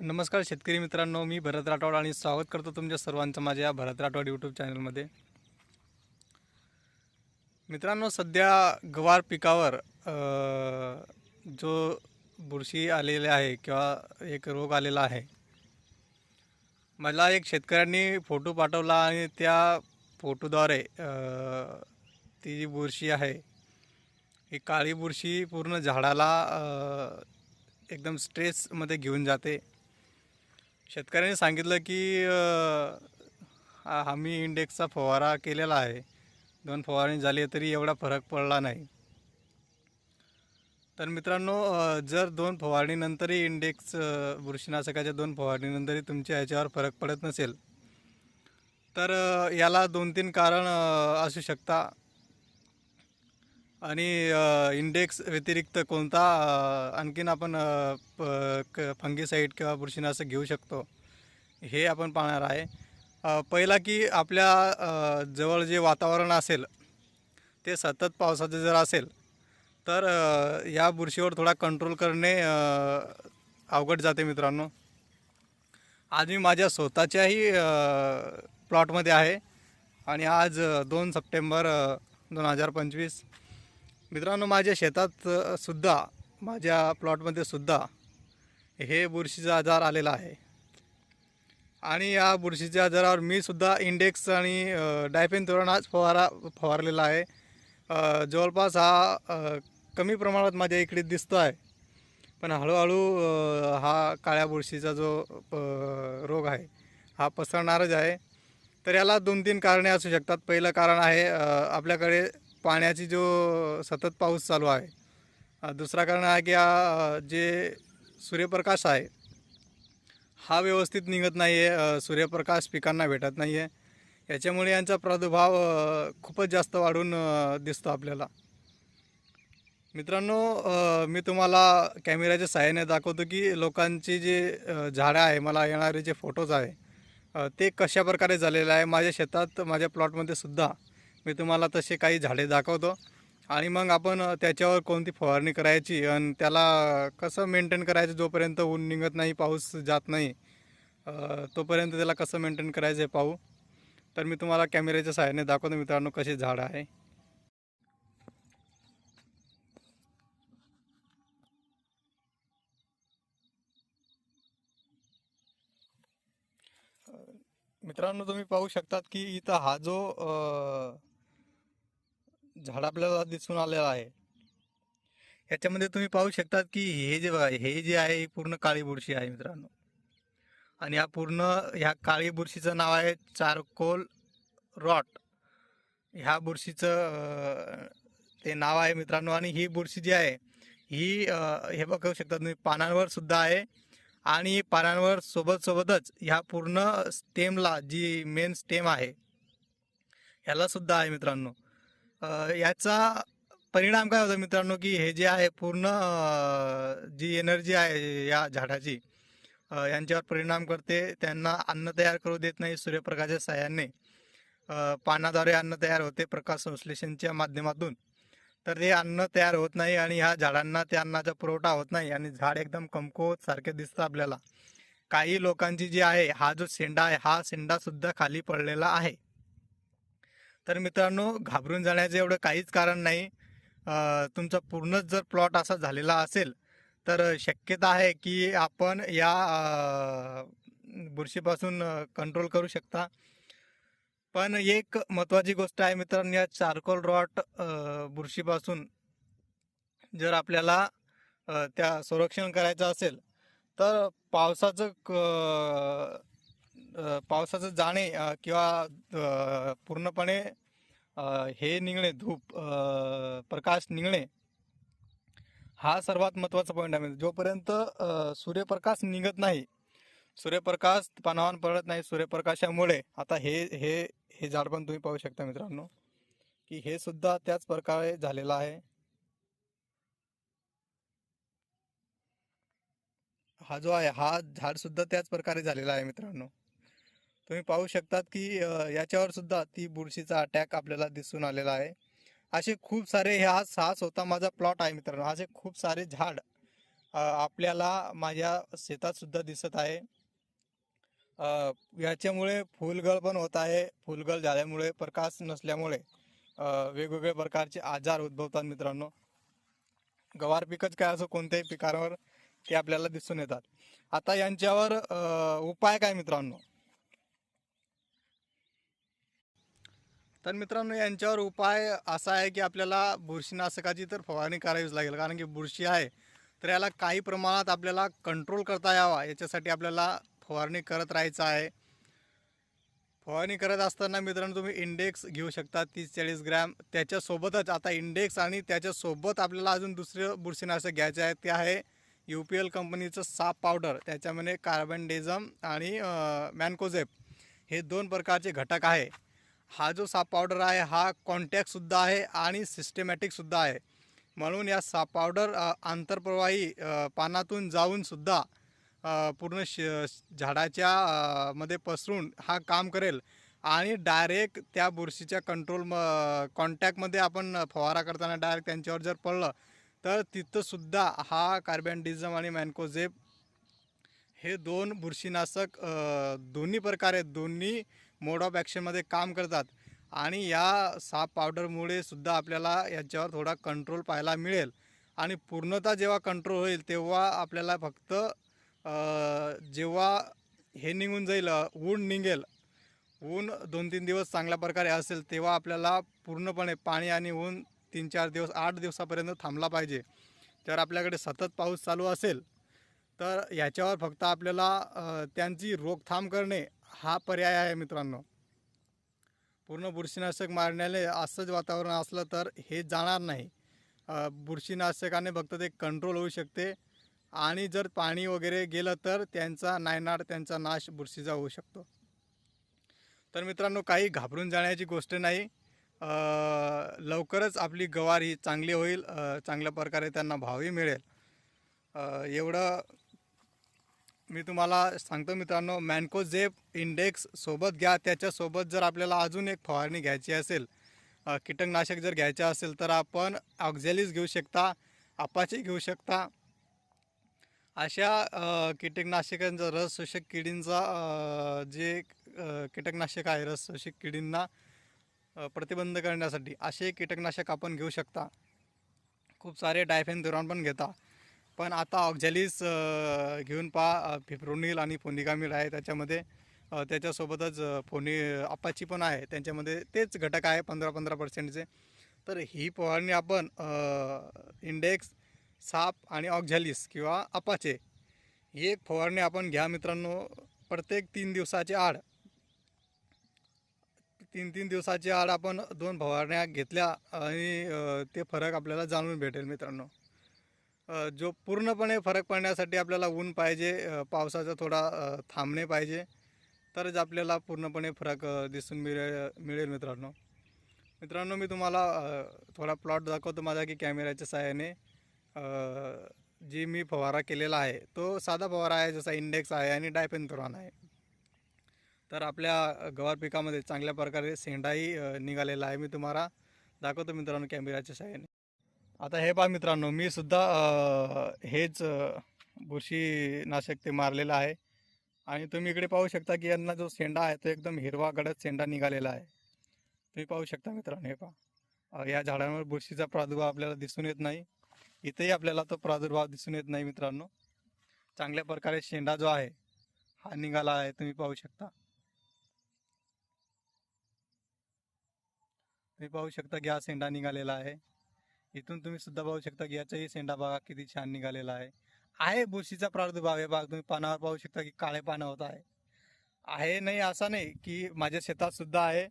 नमस्कार शेतकरी मित्रांनो, मी भरत राठोड आणि स्वागत करतो तुमच्या सर्वांचं माझ्या या भरत राठोड यूट्यूब चॅनलमध्ये. मित्रांनो, सध्या गवार पिकावर जो बुरशी आलेले आहे किंवा एक रोग आलेला आहे. मला एक शेतकऱ्यांनी फोटो पाठवला आणि त्या फोटोद्वारे ती जी बुरशी आहे, ही काळी बुरशी पूर्ण झाडाला एकदम स्ट्रेसमध्ये घेऊन जाते. शेतकऱ्यांनी सांगितलं की आम्ही इंडेक्सचा फवारा केलेला आहे, 2 फवारणी झाली तरी एवढा फरक पडला नाही. तर मित्रांनो, जर 2 फवारणीनंतरही इंडेक्स बुरशीनाशकाच्या 2 फवारणीनंतरही तुमच्या ह्याच्यावर फरक पडत नसेल, तर याला 2-3 कारण असू शकता. आणि इंडेक्स व्यतिरिक्त कोणता आणखीन आपण फंगीसाईड किंवा बुरशीनाशक घेऊ शकतो, हे आपण पाहणार आहे. पहिला की आपल्या जवळ जे वातावरण असेल ते सतत पावसाचं जर असेल तर या बुरशीवर थोडा कंट्रोल करणे अवघड जाते मित्रांनो. आज मी माझ्या स्वतःच्याही प्लॉटमध्ये आहे आणि आज 2 सप्टेंबर 2025. मित्रांनो, माझ्या शेतात सुद्धा, माझ्या प्लॉटमध्ये सुद्धा हे बुरशीचा आजार आलेला आहे. आणि या बुरशीच्या आजारावर मी सुद्धा इंडेक्स आणि डायफेनथोरॉन आज फवारलेला आहे. जवळपास हा कमी प्रमाणात माझ्या इकडे दिसतो आहे, पण हळूहळू हा काळ्या बुरशीचा जो रोग आहे हा पसरणारच आहे. तर याला 2-3 कारणे असू शकतात. पहिलं कारण आहे आपल्याकडे पाण्याची जो सतत पाऊस चालू आहे. दुसरा कारण आहे की जे सूर्यप्रकाश आहे हा व्यवस्थित निघत नाही आहे, सूर्यप्रकाश पिकांना भेटत नाही आहे. याच्यामुळे यांचा प्रादुर्भाव खूपच जास्त वाढून दिसतो आपल्याला. मित्रांनो, मी तुम्हाला कॅमेऱ्याच्या सहाय्याने दाखवतो की लोकांची जे झाडं आहे, मला येणारे जे फोटोज आहे ते कशा प्रकारे झालेले आहे. माझ्या शेतात, माझ्या प्लॉटमध्ये सुद्धा मी तुम्हाला तसे काही झाडे दाखवतो आणि मग आपण त्याच्यावर कोणती फवारणी करायची आणि त्याला कसं मेंटेन करायचं. जोपर्यंत ऊन निघत नाही, पाऊस जात नाही, तोपर्यंत त्याला कसं मेंटेन करायचं हे पाहू. तर मी तुम्हाला कॅमेऱ्याच्या सहाय्याने दाखवतो मित्रांनो कसे झाडं आहे. मित्रांनो, तुम्ही पाहू शकतात की इथं हा जो झाड आपल्याला दिसून आलेला आहे, ह्याच्यामध्ये तुम्ही पाहू शकतात की हे जे बघा, हे जे आहे पूर्ण काळी बुरशी आहे मित्रांनो. आणि ह्या काळी बुरशीचं नाव आहे चारकोल रॉट. ह्या बुरशीचं ते नाव आहे मित्रांनो. आणि ही बुरशी जी आहे ही हे बघू शकता तुम्ही, पानांवर सुद्धा आहे आणि पानांवर सोबतच ह्या पूर्ण स्टेमला, जी मेन स्टेम आहे ह्याला सुद्धा आहे मित्रांनो. याचा परिणाम काय होतो मित्रांनो की हे जे आहे पूर्ण जी एनर्जी आहे या झाडाची यांच्यावर परिणाम करते. त्यांना अन्न तयार करू देत नाही सूर्यप्रकाशाच्या साहाय्याने. पानाद्वारे अन्न तयार होते प्रकाश संश्लेषणच्या माध्यमातून. तर ते अन्न तयार होत नाही आणि ह्या झाडांना त्या अन्नाचा पुरवठा होत नाही आणि झाड एकदम कमकुवत सारखे दिसतं आपल्याला. काही लोकांची जी आहे, हा जो शेंडा आहे हा शेंडा सुद्धा खाली पडलेला आहे. तर मित्रांनो, घाबरून जाण्याचं एवढं काहीच कारण नाही. तुमचा पूर्णच जर प्लॉट असा झालेला असेल तर शक्यता आहे की आपण या बुरशीपासून कंट्रोल करू शकता. पण एक महत्त्वाची गोष्ट आहे मित्रांनो, या चारकोल रॉट बुरशीपासून जर आपल्याला त्या संरक्षण करायचं असेल तर पावसाचं जाणे किंवा पूर्णपणे हे निघणे, धूप प्रकाश निघणे हा सर्वात महत्त्वाचा पॉईंट आहे. जोपर्यंत सूर्यप्रकाश निघत नाही, सूर्यप्रकाश पानावर पडत नाही, सूर्यप्रकाशामुळे आता हे झाड पण तुम्ही पाहू शकता मित्रांनो की हे सुद्धा त्याच प्रकारे झालेलं आहे. हा जो आहे हा झाड सुद्धा त्याच प्रकारे झालेला आहे मित्रांनो. तुम्ही पाहू शकतात की याच्यावर सुद्धा ती बुरशीचा अटॅक आपल्याला दिसून आलेला आहे. असे खूप सारे, हा स्वतः माझा प्लॉट आहे मित्रांनो. असे खूप सारे झाड आपल्याला माझ्या शेतात सुद्धा दिसत आहे. याच्यामुळे फुलगळ पण होत आहे. फुलगळ झाल्यामुळे प्रकाश नसल्यामुळे वेगवेगळ्या प्रकारचे आजार उद्भवतात मित्रांनो. गवार पिकच काय असो कोणत्याही पिकावर ते आपल्याला दिसून येतात. आता यांच्यावर उपाय काय मित्रांनो? तर मित्रांनो यांच्यावर उपाय असा आहे की आपल्याला बुरशीनाशकाची तर फवारणी करावीच लागेल, कारण की बुरशी आहे तर याला काही प्रमाणात आपल्याला कंट्रोल करता यावा याच्यासाठी आपल्याला फवारणी करत राहायचं आहे. फवारणी करत असताना मित्रांनो तुम्ही इंडेक्स घेऊ शकता 30-40 ग्रॅम. त्याच्यासोबतच आता इंडेक्स आणि त्याच्यासोबत आपल्याला अजून दुसरं बुरशीनाशक घ्यायचं आहे, ते आहे UPL कंपनीचं साप पावडर. त्याच्यामध्ये कार्बनडेझम आणि मॅनकोझेब हे 2 प्रकारचे घटक आहे. हा जो साप पावडर आहे हा कॉन्टॅक्टसुद्धा आहे आणि सिस्टमॅटिकसुद्धा आहे. म्हणून या साप पावडर आंतरप्रवाही पानातून जाऊनसुद्धा पूर्ण झाडाच्या मध्ये पसरून हा काम करेल आणि डायरेक्ट त्या बुरशीच्या कॉन्टॅक्टमध्ये आपण फवारा करताना डायरेक्ट त्यांच्यावर जर पडलं तर तिथंसुद्धा हा कार्बनडिझम आणि मॅनकोझेब हे 2 बुरशीनाशक दोन्ही प्रकारे दोन्ही मोड ऑफ ॲक्शनमध्ये काम करतात. आणि या साप पावडरमुळे सुद्धा आपल्याला याच्यावर थोडा कंट्रोल पाहायला मिळेल. आणि पूर्णतः जेव्हा कंट्रोल होईल तेव्हा आपल्याला फक्त जेव्हा हे निघून जाईल, ऊन निघेल, ऊन 2-3 दिवस चांगल्या प्रकारे असेल तेव्हा आपल्याला पूर्णपणे पाणी आणि ऊन 3-4 दिवस 8 दिवसापर्यंत थांबला पाहिजे. जर आपल्याकडे सतत पाऊस चालू असेल तर ह्याच्यावर फक्त आपल्याला त्यांची रोकथाम करणे हा पर्याय आहे मित्रांनो. पूर्ण बुरशीनाशक मारण्याने असंच वातावरण असलं तर हे जाणार नाही. बुरशीनाशकाने फक्त ते कंट्रोल होऊ शकते आणि जर पाणी वगैरे गेलं तर त्यांचा नायनाट, त्यांचा नाश बुरशीचा होऊ शकतो. तर मित्रांनो काही घाबरून जाण्याची गोष्ट नाही. लवकरच आपली गवार ही चांगली होईल, चांगल्या प्रकारे त्यांना भावही मिळेल. एवढं मी तुम्हाला सांगतो मित्रांनो. मॅनकोझेब इंडेक्स सोबत घ्या. त्याच्यासोबत जर आपल्याला अजून एक फवारणी घ्यायची असेल, कीटकनाशक जर घ्यायचं असेल तर आपण ऑक्झॅलिस घेऊ शकता, अपाचे घेऊ शकता. अशा कीटकनाशकांचा रस शोषक किडींचा जे कीटकनाशक आहे रस शोषक किडींना प्रतिबंध करण्यासाठी असे कीटकनाशक आपण घेऊ शकता. खूप सारे डायफेनथ्युरॉन पण घेता. पण आता ऑक्झॅलिस घेऊन पहा. फिप्रोनिल आणि फोनिकामिड आहे त्याच्यामध्ये. त्याच्यासोबतच अपाची पण आहे, त्यांच्यामध्ये तेच घटक आहे 15-15%चे. तर ही फवारणी आपण इंडेक्स, साप आणि ऑक्झॅलिस किंवा अपाचे ही एक फवारणी आपण घ्या मित्रांनो. प्रत्येक 3 दिवसाच्या आड 3-3 दिवसाच्या आड आपण 2 फवारण्या घेतल्या आणि ते फरक आपल्याला जाणून भेटेल मित्रांनो. जो पूर्णपणे फरक पडण्यासाठी आपल्याला ऊन पाहिजे, पावसाचा थोडा थांबणे पाहिजे, तरच आपल्याला पूर्णपणे फरक दिसून मिळेल मित्रांनो. मित्रांनो मी तुम्हाला थोडा प्लॉट दाखवतो माझा की कॅमेऱ्याच्या सहाय्याने. जी मी फवारा केलेला आहे तो साधा फवारा आहे, जसा इंडेक्स आहे आणि डायफेनथ्युरॉन आहे. तर आपल्या गवार पिकामध्ये चांगल्या प्रकारे शेंडाही निघालेला आहे. मी तुम्हाला दाखवतो मित्रांनो कॅमेऱ्याच्या सहाय्याने. आता हे पहा मित्रांनो, मी सुद्धा हेच बुरशीनाशक ते मारलेलं आहे. आणि तुम्ही इकडे पाहू शकता की यांना जो शेंडा आहे तो एकदम हिरवा गडद शेंडा निघालेला आहे. तुम्ही पाहू शकता मित्रांनो. हे पहा, या झाडांवर बुरशीचा प्रादुर्भाव आपल्याला दिसून येत नाही. इथेही आपल्याला तो प्रादुर्भाव दिसून येत नाही मित्रांनो. चांगल्या प्रकारे शेंडा जो आहे हा निघाला आहे, तुम्ही पाहू शकता. तुम्ही पाहू शकता की हा शेंडा निघालेला आहे. इथून तुम्ही सुद्धा पाहू शकता की याचाही शेंडा बघा किती छान निघालेला आहे. बुरशीचा प्रादुर्भाव आहे. बाग तुम्ही पानावर पाहू शकता की काळे पानं होत आहे नाही असं नाही की माझ्या शेतात सुद्धा आहे,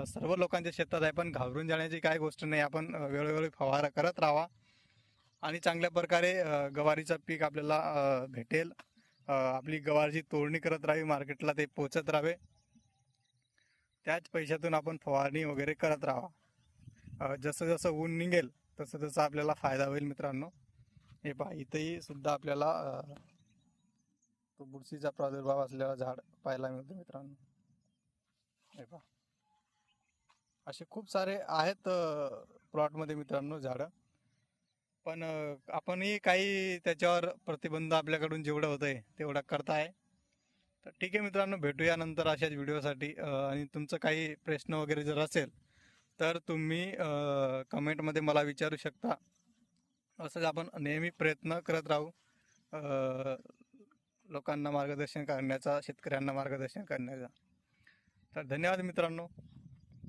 सर्व लोकांच्या शेतात आहे. पण घाबरून जाण्याची काय गोष्ट नाही. आपण वेळोवेळी फवारा करत राहावा आणि चांगल्या प्रकारे गवारीचं पीक आपल्याला भेटेल. आपली गवारची तोडणी करत राहावी, मार्केटला ते पोचत राहावे. त्याच पैशातून आपण फवारणी वगैरे करत राहावा. जसं जसं ऊन निघेल तसं तसं आपल्याला फायदा होईल मित्रांनो. हे पहा, इथंही सुद्धा आपल्याला तो बुरशीचा प्रादुर्भाव असलेला झाड पाहायला मिळतो मित्रांनो. हे पहा, असे खूप सारे आहेत प्लॉटमध्ये मित्रांनो झाडं. पण आपणही काही त्याच्यावर प्रतिबंध आपल्याकडून जेवढं होतं आहे तेवढं करताय. तर ठीक आहे मित्रांनो, भेटूया नंतर अशाच व्हिडिओसाठी. आणि तुमचं काही प्रश्न वगैरे जर असेल तर तुम्ही कमेंटमध्ये मला विचारू शकता. असंच आपण नेहमी प्रयत्न करत राहू लोकांना मार्गदर्शन करण्याचा, शेतकऱ्यांना मार्गदर्शन करण्याचा. तर धन्यवाद मित्रांनो.